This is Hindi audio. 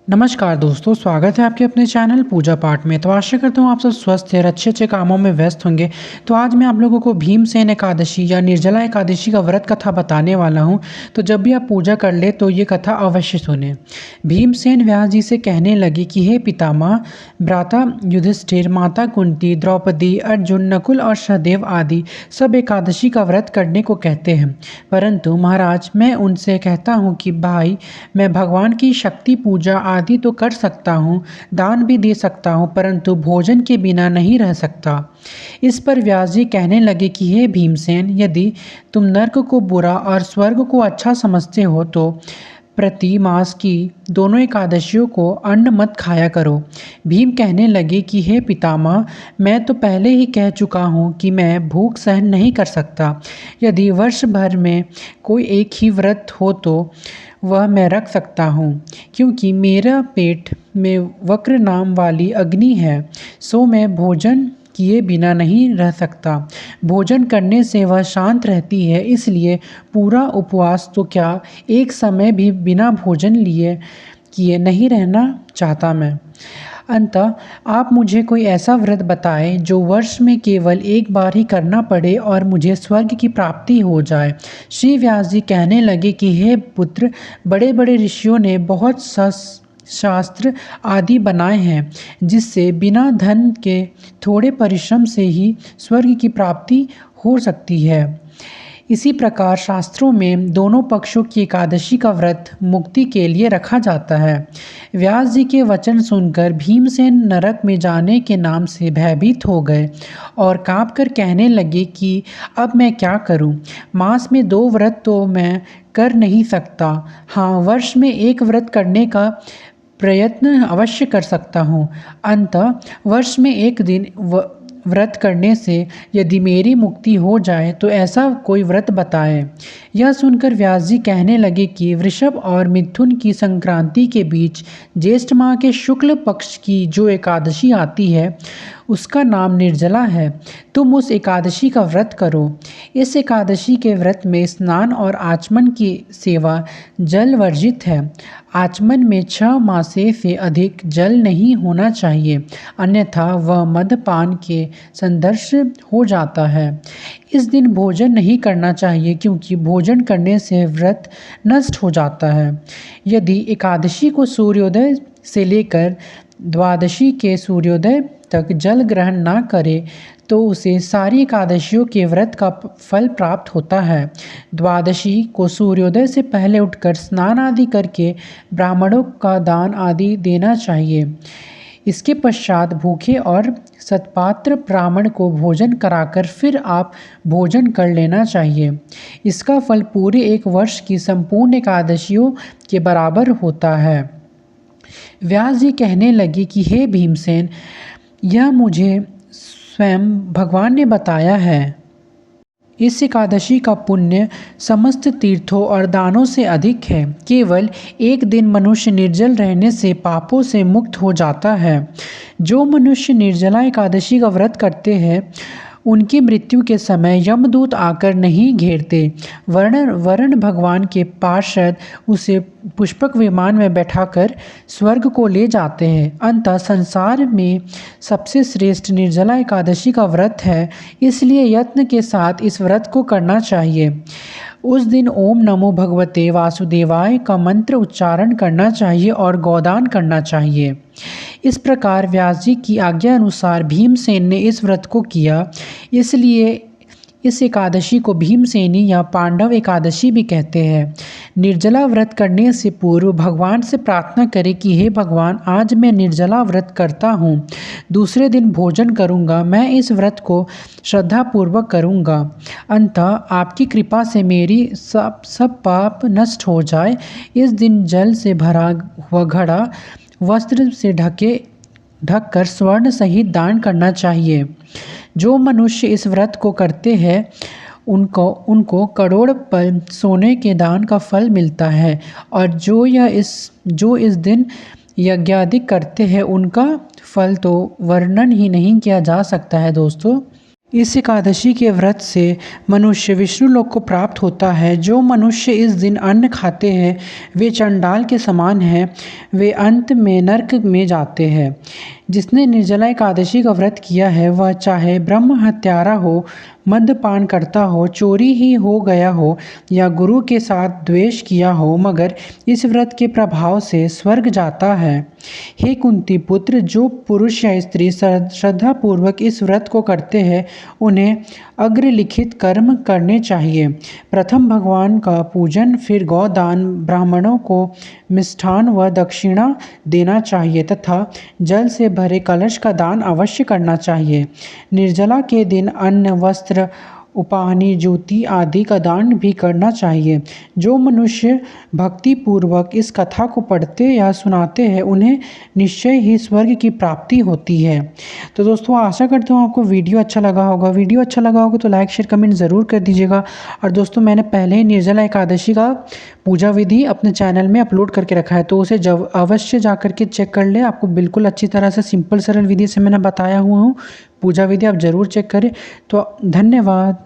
नमस्कार दोस्तों, स्वागत है आपके अपने चैनल पूजा पाठ में। तो आशा करता हूँ आप सब स्वस्थ हैं और अच्छे-अच्छे कामों में व्यस्त होंगे। तो आज मैं आप लोगों को भीमसेन एकादशी या निर्जला एकादशी का व्रत कथा बताने वाला हूँ। तो जब भी आप पूजा कर ले तो ये कथा अवश्य सुनें। भीमसेन व्यास जी से कहने लगे कि हे पितामह, भ्राता युधिष्ठिर, माता कुंती, द्रौपदी, अर्जुन, नकुल और सहदेव आदि सब एकादशी का व्रत करने को कहते हैं। परंतु महाराज, मैं उनसे कहता हूँ कि भाई, मैं भगवान की शक्ति पूजा आदि तो कर सकता हूँ, दान भी दे सकता हूँ, परंतु भोजन के बिना नहीं रह सकता। इस पर व्यास जी कहने लगे कि हे भीमसेन, यदि तुम नर्क को बुरा और स्वर्ग को अच्छा समझते हो तो प्रति मास की दोनों एकादशियों को अन्न मत खाया करो। भीम कहने लगे कि हे पितामह, मैं तो पहले ही कह चुका हूँ कि मैं भूख सहन नहीं कर सकता। यदि वर्ष भर में कोई एक ही व्रत हो तो वह मैं रख सकता हूँ, क्योंकि मेरा पेट में वक्र नाम वाली अग्नि है, सो मैं भोजन किए बिना नहीं रह सकता। भोजन करने से वह शांत रहती है, इसलिए पूरा उपवास तो क्या, एक समय भी बिना भोजन लिए किए नहीं रहना चाहता मैं। अतः आप मुझे कोई ऐसा व्रत बताएं जो वर्ष में केवल एक बार ही करना पड़े और मुझे स्वर्ग की प्राप्ति हो जाए। श्री व्यास जी कहने लगे कि हे पुत्र, बड़े बड़े ऋषियों ने बहुत शास्त्र आदि बनाए हैं, जिससे बिना धन के थोड़े परिश्रम से ही स्वर्ग की प्राप्ति हो सकती है। इसी प्रकार शास्त्रों में दोनों पक्षों की एकादशी का व्रत मुक्ति के लिए रखा जाता है। व्यास जी के वचन सुनकर भीमसेन नरक में जाने के नाम से भयभीत हो गए और कांपकर कहने लगे कि अब मैं क्या करूं? मास में 2 व्रत तो मैं कर नहीं सकता। हाँ, वर्ष में एक व्रत करने का प्रयत्न अवश्य कर सकता हूँ। अतः वर्ष में एक दिन व्रत करने से यदि मेरी मुक्ति हो जाए तो ऐसा कोई व्रत बताएं। यह सुनकर व्यास जी कहने लगे कि वृषभ और मिथुन की संक्रांति के बीच ज्येष्ठ माह के शुक्ल पक्ष की जो एकादशी आती है, उसका नाम निर्जला है। तुम उस एकादशी का व्रत करो। इस एकादशी के व्रत में स्नान और आचमन की सेवा जल वर्जित है। आचमन में 6 मासे से अधिक जल नहीं होना चाहिए, अन्यथा वह मदपान के संदर्श हो जाता है। इस दिन भोजन नहीं करना चाहिए, क्योंकि भोजन करने से व्रत नष्ट हो जाता है। यदि एकादशी को सूर्योदय से लेकर द्वादशी के सूर्योदय तक जल ग्रहण ना करे तो उसे सारी एकादशियों के व्रत का फल प्राप्त होता है। द्वादशी को सूर्योदय से पहले उठकर स्नान आदि करके ब्राह्मणों का दान आदि देना चाहिए। इसके पश्चात भूखे और सत्पात्र ब्राह्मण को भोजन कराकर फिर आप भोजन कर लेना चाहिए। इसका फल पूरे एक वर्ष की संपूर्ण एकादशियों के बराबर होता है। व्यास जी कहने लगे कि हे भीमसेन, यह मुझे स्वयं भगवान ने बताया है। इस एकादशी का पुण्य समस्त तीर्थों और दानों से अधिक है। केवल एक दिन मनुष्य निर्जल रहने से पापों से मुक्त हो जाता है। जो मनुष्य निर्जला एकादशी का व्रत करते हैं, उनकी मृत्यु के समय यमदूत आकर नहीं घेरते, वरण भगवान के पार्षद उसे पुष्पक विमान में बैठाकर स्वर्ग को ले जाते हैं। अंततः संसार में सबसे श्रेष्ठ निर्जला एकादशी का व्रत है, इसलिए यत्न के साथ इस व्रत को करना चाहिए। उस दिन ओम नमो भगवते वासुदेवाय का मंत्र उच्चारण करना चाहिए और गोदान करना चाहिए। इस प्रकार व्यास जी की आज्ञा अनुसार भीमसेन ने इस व्रत को किया, इसलिए इस एकादशी को भीमसेनी या पांडव एकादशी भी कहते हैं। निर्जला व्रत करने से पूर्व भगवान से प्रार्थना करें कि हे भगवान, आज मैं निर्जला व्रत करता हूँ, दूसरे दिन भोजन करूँगा, मैं इस व्रत को श्रद्धापूर्वक करूँगा। अंततः आपकी कृपा से मेरी सब पाप नष्ट हो जाए। इस दिन जल से भरा हुआ घड़ा वस्त्र से ढककर स्वर्ण सहित दान करना चाहिए। जो मनुष्य इस व्रत को करते हैं उनको करोड़ पल सोने के दान का फल मिलता है, और जो इस दिन यज्ञादि करते हैं उनका फल तो वर्णन ही नहीं किया जा सकता है दोस्तों। इस एकादशी के व्रत से मनुष्य विष्णु लोक को प्राप्त होता है। जो मनुष्य इस दिन अन्न खाते हैं वे चंडाल के समान हैं, वे अंत में नरक में जाते हैं। जिसने निर्जला एकादशी का व्रत किया है वह चाहे ब्रह्म हत्यारा हो, मद्यपान करता हो, चोरी ही हो गया हो या गुरु के साथ द्वेष किया हो, मगर इस व्रत के प्रभाव से स्वर्ग जाता है। हे कुंती पुत्र, जो पुरुष या स्त्री श्रद्धापूर्वक इस व्रत को करते हैं उन्हें अग्रलिखित कर्म करने चाहिए। प्रथम भगवान का पूजन, फिर गौदान, ब्राह्मणों को मिष्ठान व दक्षिणा देना चाहिए तथा जल से भरे कलश का दान अवश्य करना चाहिए। निर्जला के दिन अन्न, वस्त्र, उपाहनि, ज्योति आदि का दान भी करना चाहिए। जो मनुष्य भक्ति पूर्वक इस कथा को पढ़ते या सुनाते हैं उन्हें निश्चय ही स्वर्ग की प्राप्ति होती है। तो दोस्तों आशा करता हूँ आपको वीडियो अच्छा लगा होगा। वीडियो अच्छा लगा होगा तो लाइक शेयर कमेंट ज़रूर कर दीजिएगा। और दोस्तों मैंने पहले ही निर्जला एकादशी का पूजा विधि अपने चैनल में अपलोड करके रखा है, तो उसे जब अवश्य जा कर के चेक कर ले। आपको बिल्कुल अच्छी तरह से सिंपल सरल विधि से मैंने बताया हुआ हूँ पूजा विधि, आप ज़रूर चेक करें। तो धन्यवाद।